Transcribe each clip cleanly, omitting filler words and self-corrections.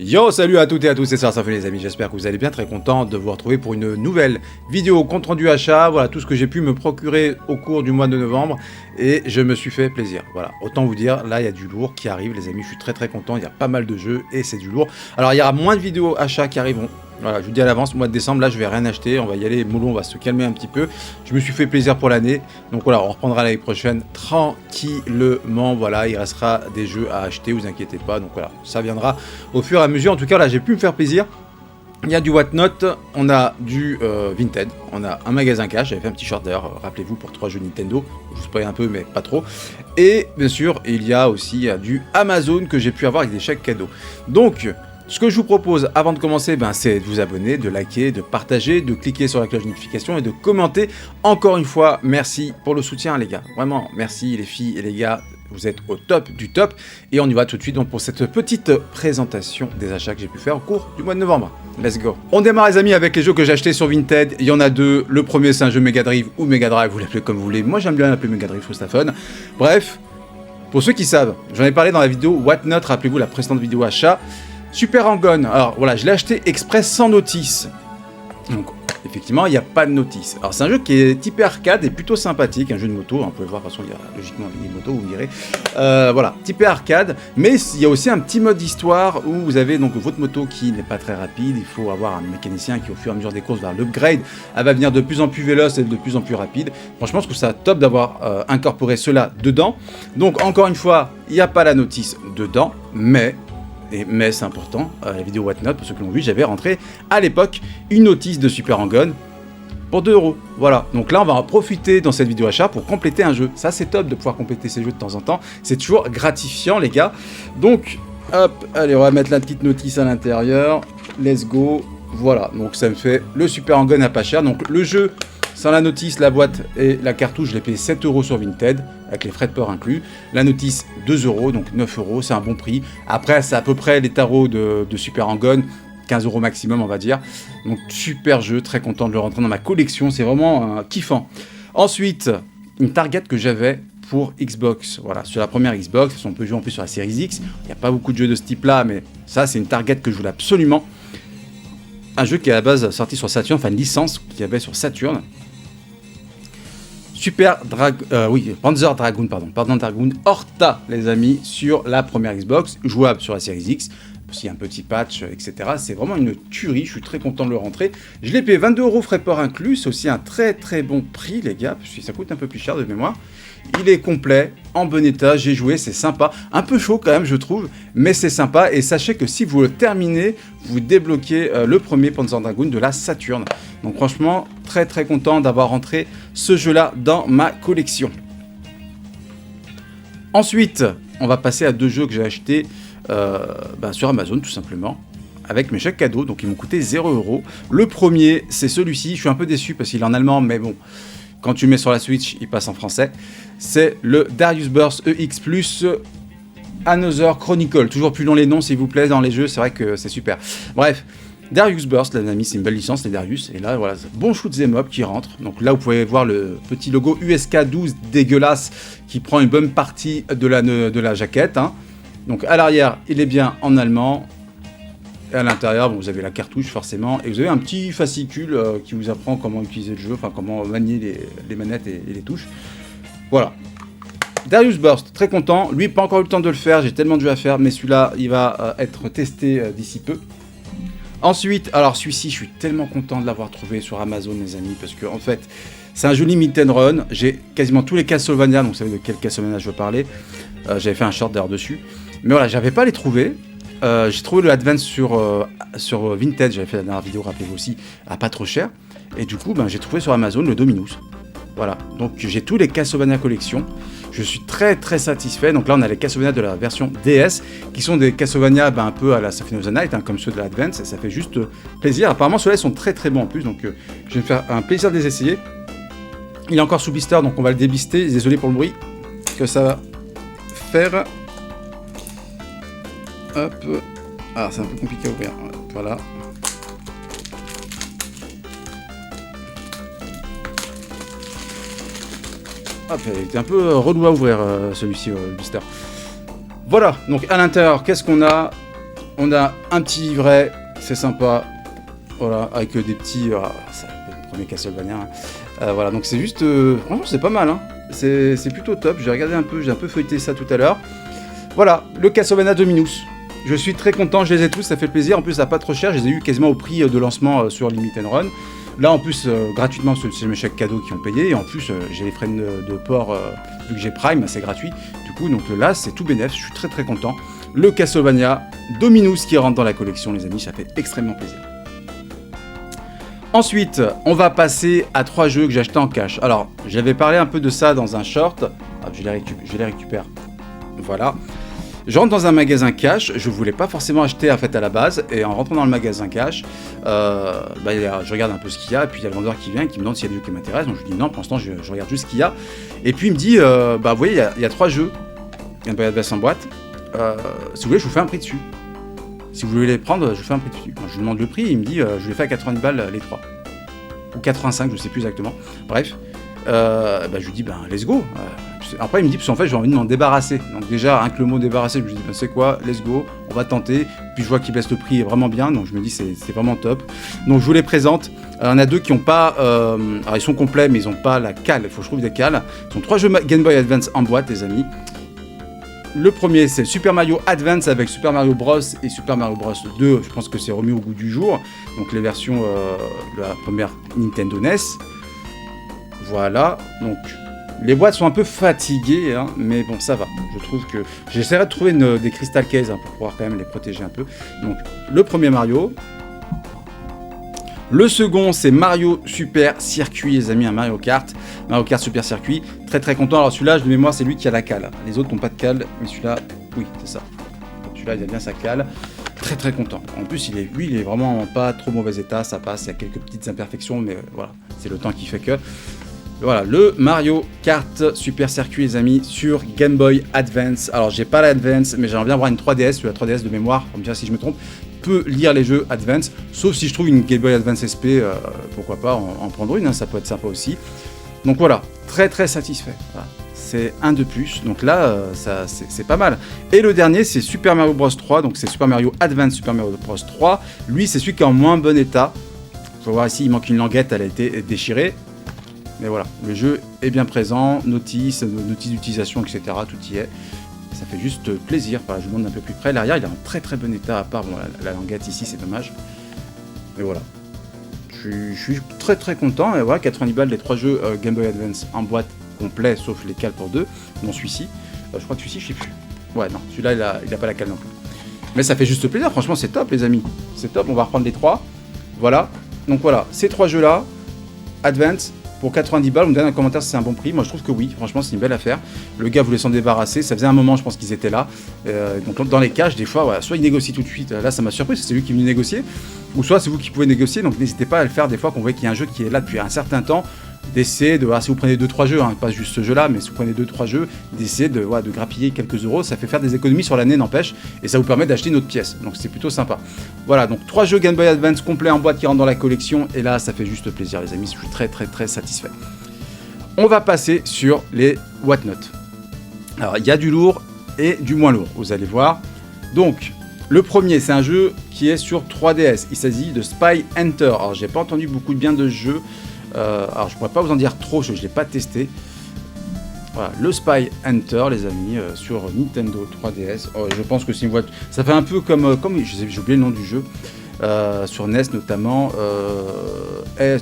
Yo, salut à toutes et à tous, c'est Sarsaphon les amis, j'espère que vous allez bien, très content de vous retrouver pour une nouvelle vidéo compte rendu achat, voilà tout ce que j'ai pu me procurer au cours du mois de novembre et je me suis fait plaisir, voilà, autant vous dire, là il y a du lourd qui arrive les amis, je suis très content, il y a pas mal de jeux et c'est du lourd. Alors il y aura moins de vidéos achats qui arriveront, voilà, je vous dis à l'avance, au mois de décembre, là je vais rien acheter, on va y aller mollo, on va se calmer un petit peu, je me suis fait plaisir pour l'année, donc voilà, on reprendra l'année prochaine tranquillement, voilà, il restera des jeux à acheter, vous inquiétez pas, donc voilà, ça viendra au fur et à mesure. En tout cas là j'ai pu me faire plaisir. Il y a du Whatnot, on a du Vinted, on a un magasin cash, j'avais fait un petit short d'ailleurs, rappelez-vous, pour 3 jeux Nintendo, je vous spoil un peu mais pas trop. Et bien sûr il y a aussi du Amazon que j'ai pu avoir avec des chèques cadeaux. Donc ce que je vous propose avant de commencer, c'est de vous abonner, de liker, de partager, de cliquer sur la cloche de notification et de commenter. Encore une fois, merci pour le soutien les gars, vraiment merci les filles et les gars. Vous êtes au top du top et on y va tout de suite donc pour cette petite présentation des achats que j'ai pu faire au cours du mois de novembre. Let's go. On démarre les amis avec les jeux que j'ai achetés sur Vinted. Il y en a deux. Le premier c'est un jeu Mega Drive ou Mega Drive, vous l'appelez comme vous voulez. Moi j'aime bien l'appeler Mega Drive, je trouve ça fun. Bref, pour ceux qui savent, j'en ai parlé dans la vidéo Whatnot, rappelez-vous la précédente vidéo achat. Super Hang-On, alors voilà, je l'ai acheté express sans notice. Donc effectivement, il n'y a pas de notice. Alors c'est un jeu qui est typé arcade et plutôt sympathique, un jeu de moto, vous pouvez voir, de toute façon il y a logiquement des motos, vous me direz. Voilà, typé arcade, mais il y a aussi un petit mode histoire où vous avez donc votre moto qui n'est pas très rapide, il faut avoir un mécanicien qui au fur et à mesure des courses vers l'upgrade, elle va venir de plus en plus véloce et de plus en plus rapide. Franchement, je trouve ça top d'avoir incorporé cela dedans. Donc encore une fois, il n'y a pas la notice dedans, mais c'est important, la vidéo Whatnot, pour ceux qui l'ont vu, j'avais rentré à l'époque une notice de Super Hang-On pour 2 €. Voilà, donc là on va en profiter dans cette vidéo achat pour compléter un jeu. Ça c'est top de pouvoir compléter ces jeux de temps en temps, c'est toujours gratifiant les gars. Donc hop, allez on va mettre la petite notice à l'intérieur, let's go. Voilà, donc ça me fait le Super Hang-On à pas cher. Donc le jeu, sans la notice, la boîte et la cartouche, je l'ai payé 7 € sur Vinted, avec les frais de port inclus. La notice, 2 €, donc 9 €, c'est un bon prix. Après, c'est à peu près les tarots de Super Hang-On, 15 € maximum, on va dire. Donc, super jeu, très content de le rentrer dans ma collection, c'est vraiment kiffant. Ensuite, une target que j'avais pour Xbox. Voilà, sur la première Xbox, on peut jouer en plus sur la Series X. Il n'y a pas beaucoup de jeux de ce type-là, mais ça, c'est une target que je voulais absolument. Un jeu qui est à la base sorti sur Saturn, enfin une licence qu'il y avait sur Saturn. Panzer Dragoon Horta, les amis, sur la première Xbox, jouable sur la Series X, parce qu'il y a un petit patch, etc. C'est vraiment une tuerie, je suis très content de le rentrer. Je l'ai payé 22 € frais port inclus, c'est aussi un très bon prix, les gars, parce que ça coûte un peu plus cher de mémoire. Il est complet, en bon état, j'ai joué, c'est sympa. Un peu chaud quand même, je trouve, mais c'est sympa. Et sachez que si vous le terminez, vous débloquez le premier Panzer Dragoon de la Saturn. Donc franchement, très content d'avoir rentré ce jeu-là dans ma collection. Ensuite, on va passer à 2 jeux que j'ai achetés sur Amazon, tout simplement, avec mes chèques cadeaux. Donc ils m'ont coûté 0 €. Le premier, c'est celui-ci. Je suis un peu déçu parce qu'il est en allemand, mais bon... Quand tu le mets sur la Switch, il passe en français. C'est le Darius Burst EX Plus Another Chronicle. Toujours plus long les noms, s'il vous plaît, dans les jeux. C'est vrai que c'est super. Bref, Darius Burst, les amis, c'est une belle licence, les Darius. Et là, voilà, bon shoot 'em up qui rentre. Donc là, vous pouvez voir le petit logo USK 12 dégueulasse qui prend une bonne partie de la jaquette. Hein. Donc à l'arrière, il est bien en allemand. Et à l'intérieur, vous avez la cartouche forcément, et vous avez un petit fascicule qui vous apprend comment utiliser le jeu, enfin comment manier les manettes et les touches. Voilà. Darius Burst, très content. Lui, pas encore eu le temps de le faire, j'ai tellement de jeux à faire, mais celui-là, il va être testé d'ici peu. Ensuite, alors celui-ci, je suis tellement content de l'avoir trouvé sur Amazon, les amis, parce que en fait, c'est un jeu limit and run. J'ai quasiment tous les Castlevania, donc vous savez de quel Castlevania je veux parler. J'avais fait un short d'ailleurs dessus. Mais voilà, j'avais pas les trouver. J'ai trouvé le Advance sur Vinted, j'avais fait la dernière vidéo, rappelez-vous aussi, à pas trop cher. Et du coup, j'ai trouvé sur Amazon le Dominus. Voilà, donc j'ai tous les Castlevania collection. Je suis très satisfait. Donc là, on a les Castlevania de la version DS, qui sont des Castlevania un peu à la Symphony of the Night, comme ceux de l'Advance, et ça fait juste plaisir. Apparemment, ceux-là sont très bons en plus, donc je vais me faire un plaisir de les essayer. Il est encore sous blister, donc on va le déblister. Désolé pour le bruit que ça va faire. Hop. Ah, c'est un peu compliqué à ouvrir. Voilà. Hop, il était un peu relou à ouvrir celui-ci, le blister. Voilà, donc à l'intérieur, qu'est-ce qu'on a? On a un petit livret, c'est sympa. Voilà, avec des petits... c'est le premier Castlevania. Hein. Voilà, donc c'est juste... franchement, c'est pas mal. Hein. C'est plutôt top. J'ai regardé un peu, j'ai un peu feuilleté ça tout à l'heure. Voilà, le Castlevania Dominus. Je suis très content, je les ai tous, ça fait plaisir. En plus, ça n'a pas trop cher. Je les ai eu quasiment au prix de lancement sur Limit & Run. Là, en plus, gratuitement, c'est mes chèques cadeaux qui ont payé. Et en plus, j'ai les frais de port, vu que j'ai Prime, c'est gratuit. Du coup, donc là, c'est tout bénef. Je suis très très content. Le Castlevania Dominus qui rentre dans la collection, les amis, ça fait extrêmement plaisir. Ensuite, on va passer à 3 jeux que j'ai achetés en cash. Alors, j'avais parlé un peu de ça dans un short. Ah, je les récupère. Voilà. Je rentre dans un magasin cash, je voulais pas forcément acheter en fait à la base, et en rentrant dans le magasin cash, je regarde un peu ce qu'il y a, et puis il y a le vendeur qui vient et qui me demande s'il y a des jeux qui m'intéressent, donc je lui dis non, pour l'instant je regarde juste ce qu'il y a, et puis il me dit, vous voyez, il y a 3 jeux, Game Boy Advance en boîte, si vous voulez je vous fais un prix dessus. Si vous voulez les prendre, je vous fais un prix dessus. Donc, je lui demande le prix, il me dit, je les fais à 90 balles les 3. Ou 85, je sais plus exactement, bref. Je lui dis, let's go. Après, il me dit, parce qu'en fait, j'ai envie de m'en débarrasser. Donc, déjà, rien que le mot débarrasser, je lui dis, c'est quoi, let's go, on va tenter. Puis, je vois qu'il baisse le prix vraiment bien, donc je me dis, c'est vraiment top. Donc, je vous les présente. Il y en a 2 qui n'ont pas. Alors, ils sont complets, mais ils n'ont pas la cale. Il faut que je trouve des cales. Ce sont 3 jeux Game Boy Advance en boîte, les amis. Le premier, c'est Super Mario Advance avec Super Mario Bros. Et Super Mario Bros. 2. Je pense que c'est remis au goût du jour. Donc, les versions de la première Nintendo NES. Voilà, donc les boîtes sont un peu fatiguées, hein, mais bon, ça va. Je trouve que j'essaierai de trouver des crystal cases pour pouvoir quand même les protéger un peu. Donc, le premier Mario. Le second, c'est Mario Super Circuit, les amis, un Mario Kart. Mario Kart Super Circuit, très très content. Alors celui-là, de mémoire, c'est lui qui a la cale. Les autres n'ont pas de cale, mais celui-là, oui, c'est ça. Celui-là, il a bien sa cale. Très très content. En plus, il est vraiment pas trop mauvais état, ça passe. Il y a quelques petites imperfections, mais voilà, c'est le temps qui fait que... Voilà, le Mario Kart Super Circuit, les amis, sur Game Boy Advance. Alors, j'ai pas l'Advance, mais j'aimerais bien avoir une 3DS. La 3DS de mémoire, on me dira si je me trompe, peut lire les jeux Advance. Sauf si je trouve une Game Boy Advance SP, pourquoi pas en prendre une, hein, ça peut être sympa aussi. Donc voilà, très très satisfait. Voilà. C'est un de plus, donc là, c'est pas mal. Et le dernier, c'est Super Mario Bros 3, donc c'est Super Mario Advance Super Mario Bros 3. Lui, c'est celui qui est en moins bon état. Faut voir ici, il manque une languette, elle a été déchirée. Mais voilà, le jeu est bien présent, notice d'utilisation, etc. Tout y est. Ça fait juste plaisir. Voilà, je vous montre un peu plus près. L'arrière, il est en très très bon état, à part bon, la languette ici, c'est dommage. Mais voilà. Je suis très très content. Et voilà, 90 balles des 3 jeux Game Boy Advance en boîte complet, sauf les cales pour 2. Dont celui-ci. Je crois que celui-ci, je sais plus. Ouais, non, celui-là, il a pas la cale non plus. Mais ça fait juste plaisir. Franchement, c'est top, les amis. C'est top. On va reprendre les 3. Voilà. Donc voilà, ces 3 jeux-là, Advance. Pour 90 balles, vous me donnez un commentaire si c'est un bon prix. Moi, je trouve que oui. Franchement, c'est une belle affaire. Le gars voulait s'en débarrasser. Ça faisait un moment, je pense qu'ils étaient là. Donc, dans les caches, des fois, voilà, soit ils négocient tout de suite. Là, ça m'a surpris. C'est lui qui est venu négocier. Ou soit c'est vous qui pouvez négocier. Donc, n'hésitez pas à le faire des fois qu'on voit qu'il y a un jeu qui est là depuis un certain temps. D'essayer de voir si vous prenez 2-3 jeux, hein, pas juste ce jeu-là, mais si vous prenez 2-3 jeux, d'essayer de grappiller quelques euros. Ça fait faire des économies sur l'année, n'empêche. Et ça vous permet d'acheter une autre pièce. Donc, c'est plutôt sympa. Voilà, donc 3 jeux Game Boy Advance complets en boîte qui rentrent dans la collection. Et là, ça fait juste plaisir, les amis. Je suis très, très, très satisfait. On va passer sur les Whatnot. Alors, il y a du lourd et du moins lourd, vous allez voir. Donc, le premier, c'est un jeu qui est sur 3DS. Il s'agit de Spy Hunter. Alors, j'ai pas entendu beaucoup de bien de ce jeu. Alors, je pourrais pas vous en dire trop, je l'ai pas testé. Voilà, le Spy Hunter, les amis, sur Nintendo 3DS. Oh, je pense que c'est une voiture. Ça fait un peu comme j'ai oublié le nom du jeu. Sur NES notamment,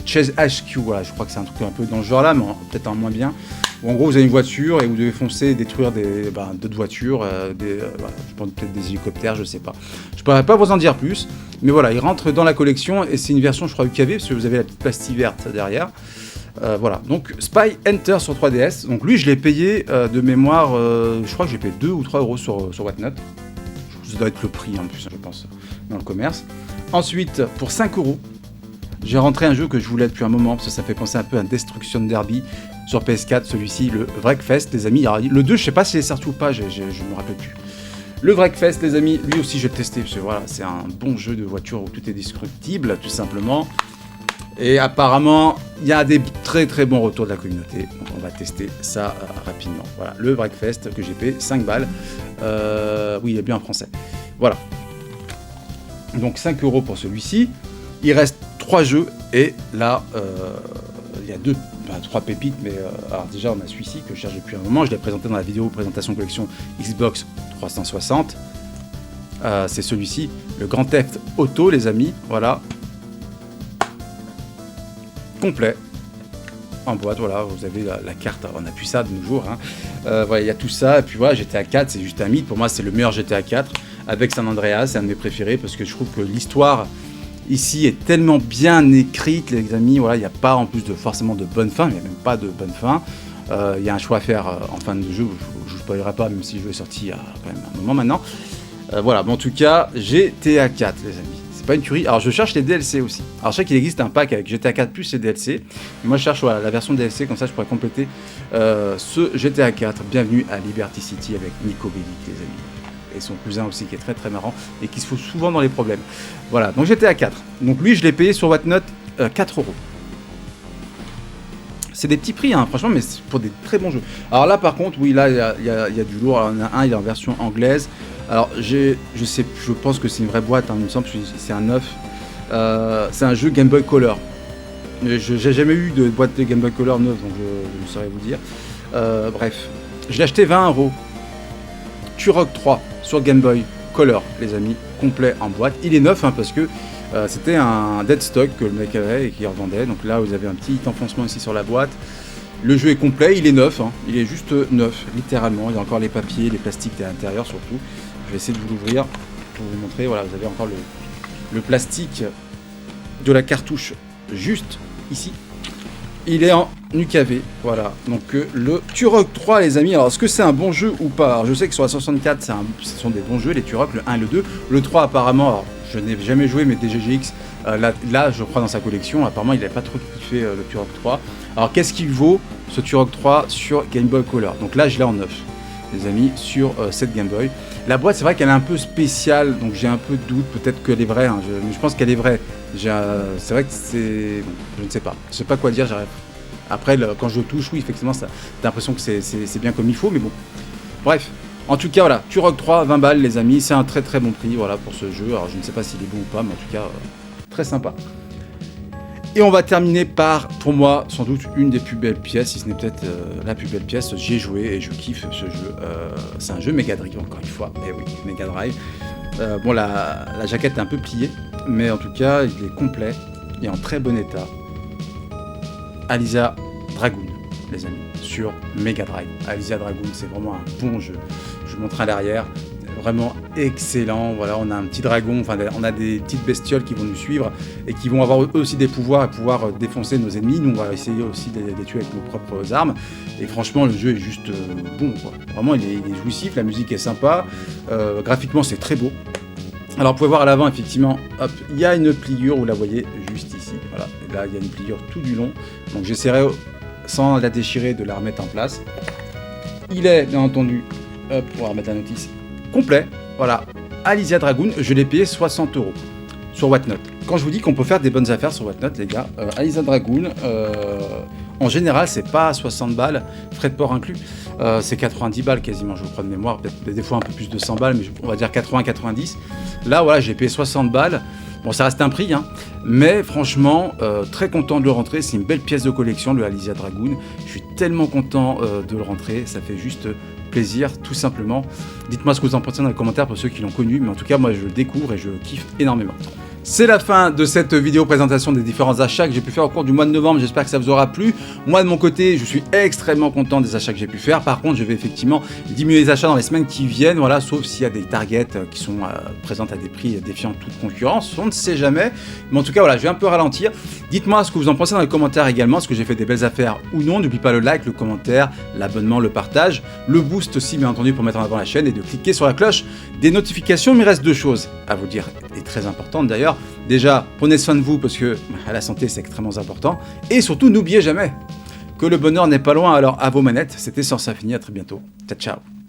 Chase HQ, voilà, je crois que c'est un truc un peu dans ce genre là, mais peut-être un moins bien, où en gros vous avez une voiture et vous devez foncer et détruire d'autres voitures, je pense peut-être des hélicoptères, je sais pas. Je pourrais pas vous en dire plus, mais voilà, il rentre dans la collection et c'est une version je crois UKV parce que vous avez la petite pastille verte derrière. Voilà, donc Spy Hunter sur 3DS, donc lui je l'ai payé de mémoire, je crois que j'ai payé 2 ou 3 euros sur Whatnot. Ça doit être le prix en plus, je pense, dans le commerce. Ensuite, pour 5 euros, j'ai rentré un jeu que je voulais depuis un moment, parce que ça fait penser un peu à Destruction Derby sur PS4, celui-ci, le Wreckfest, les amis. Alors, le 2, je sais pas s'il est sorti ou pas, je me rappelle plus. Le Wreckfest, les amis, lui aussi, je l'ai testé, parce que voilà, c'est un bon jeu de voiture où tout est destructible, tout simplement. Et apparemment, il y a des très très bons retours de la communauté. Donc on va tester ça rapidement. Voilà, le Wreckfest que j'ai payé 5 balles. Oui, il est bien en français. Voilà. Donc 5 € pour celui-ci. Il reste 3 jeux et là, il y a 3 pépites, mais alors déjà on a celui-ci que je cherche depuis un moment. Je l'ai présenté dans la vidéo présentation collection Xbox 360. C'est celui-ci, le Grand Theft Auto, les amis. Voilà. Complet. En boîte, voilà, vous avez la carte, on n'a plus ça de nos jours. Hein. Voilà, il y a tout ça, et puis voilà, GTA 4, c'est juste un mythe. Pour moi, c'est le meilleur GTA 4 avec San Andreas, c'est un de mes préférés parce que je trouve que l'histoire ici est tellement bien écrite, les amis. Voilà, il n'y a pas en plus forcément de bonne fin, il n'y a même pas de bonne fin. Il y a un choix à faire en fin de jeu, je ne vous spoilerai pas, même si le jeu est sorti il y a quand même un moment maintenant. Voilà, mais en tout cas, GTA 4, les amis. C'est pas une tuerie. Alors je cherche les DLC aussi. Alors je sais qu'il existe un pack avec GTA 4 plus les DLC. Moi je cherche voilà, la version DLC, comme ça je pourrais compléter ce GTA 4. Bienvenue à Liberty City avec Nico Bellic, les amis. Et son cousin aussi qui est très très marrant et qui se fout souvent dans les problèmes. Voilà, donc GTA 4. Donc lui je l'ai payé sur Whatnot 4 €. C'est des petits prix, hein, franchement, mais c'est pour des très bons jeux. Alors là par contre, oui, là il y a du lourd. Alors, il y en a un, il est en version anglaise. Alors, je pense que c'est une vraie boîte, hein, il me semble, c'est un neuf. C'est un jeu Game Boy Color. J'ai jamais eu de boîte de Game Boy Color neuve, donc je ne saurais vous dire. Bref, je l'ai acheté 20 €. Turok 3 sur Game Boy Color, les amis, complet en boîte. Il est neuf, hein, parce que c'était un dead stock que le mec avait et qu'il revendait. Donc là, vous avez un petit enfoncement ici sur la boîte. Le jeu est complet, il est neuf, hein. Il est juste neuf, littéralement. Il y a encore les papiers, les plastiques à l'intérieur surtout. Je vais essayer de vous l'ouvrir pour vous montrer. Voilà, vous avez encore le plastique de la cartouche juste ici. Il est en UKV, voilà. Donc le Turok 3, les amis. Alors, est-ce que c'est un bon jeu ou pas? Alors, je sais que sur la 64, ce sont des bons jeux, les Turok, le 1 et le 2. Le 3, apparemment, alors, je n'ai jamais joué, mais DGGX, là, je crois dans sa collection, apparemment, il n'avait pas trop kiffé le Turok 3. Alors, qu'est-ce qu'il vaut, ce Turok 3, sur Game Boy Color? Donc là, je l'ai en neuf, les amis, sur cette Game Boy. La boîte, c'est vrai qu'elle est un peu spéciale, donc j'ai un peu de doute, peut-être qu'elle est vraie, hein, mais je pense qu'elle est vraie. C'est vrai que c'est... Bon, je ne sais pas. Je ne sais pas quoi dire, j'arrête. Après, quand je touche, oui, effectivement, t'as l'impression que c'est bien comme il faut, mais bon. Bref, en tout cas, voilà, Turok 3, 20 balles, les amis, c'est un très très bon prix, voilà, pour ce jeu. Alors, je ne sais pas s'il est bon ou pas, mais en tout cas, très sympa. Et on va terminer par, pour moi, sans doute une des plus belles pièces, si ce n'est peut-être la plus belle pièce. J'y ai joué et je kiffe ce jeu. C'est un jeu Mega Drive, encore une fois. Eh oui, Mega Drive. Bon, la jaquette est un peu pliée, mais en tout cas, il est complet et en très bon état. Alysia Dragoon, les amis, sur Mega Drive. Alysia Dragoon, c'est vraiment un bon jeu. Je vous montre à l'arrière. Vraiment excellent, voilà, on a un petit dragon, enfin on a des petites bestioles qui vont nous suivre et qui vont avoir eux aussi des pouvoirs et pouvoir défoncer nos ennemis. Nous on va essayer aussi de les tuer avec nos propres armes et franchement le jeu est juste bon quoi. Vraiment il est jouissif, la musique est sympa, graphiquement c'est très beau. Alors vous pouvez voir à l'avant effectivement, hop, il y a une pliure, vous la voyez juste ici, voilà, et là il y a une pliure tout du long, donc j'essaierai sans la déchirer de la remettre en place. Il est bien entendu, hop, on va remettre la notice, complet, voilà, Alysia Dragoon, je l'ai payé 60 € sur Whatnot. Quand je vous dis qu'on peut faire des bonnes affaires sur Whatnot, les gars, Alysia Dragoon, en général, c'est pas 60 balles, frais de port inclus, c'est 90 balles quasiment, je vous crois de mémoire, peut-être des fois un peu plus de 100 balles, mais on va dire 80-90. Là, voilà, j'ai payé 60 balles. Bon, ça reste un prix, hein, mais franchement, très content de le rentrer. C'est une belle pièce de collection, le Alysia Dragoon. Je suis tellement content de le rentrer, ça fait juste plaisir, tout simplement. Dites-moi ce que vous en pensez dans les commentaires pour ceux qui l'ont connu, mais en tout cas, moi, je le découvre et je kiffe énormément. C'est la fin de cette vidéo présentation des différents achats que j'ai pu faire au cours du mois de novembre. J'espère que ça vous aura plu. Moi, de mon côté, je suis extrêmement content des achats que j'ai pu faire. Par contre, je vais effectivement diminuer les achats dans les semaines qui viennent. Voilà, sauf s'il y a des targets qui sont présentes à des prix défiant toute concurrence. On ne sait jamais. Mais en tout cas, voilà, je vais un peu ralentir. Dites-moi ce que vous en pensez dans les commentaires également. Est-ce que j'ai fait des belles affaires ou non? N'oubliez pas le like, le commentaire, l'abonnement, le partage, le boost aussi, bien entendu, pour mettre en avant la chaîne et de cliquer sur la cloche des notifications. Mais il reste deux choses à vous dire, et très importantes d'ailleurs. Déjà, prenez soin de vous parce que la santé c'est extrêmement important. Et surtout, n'oubliez jamais que le bonheur n'est pas loin. Alors à vos manettes, c'était Sens Infini, à très bientôt. Ciao, ciao.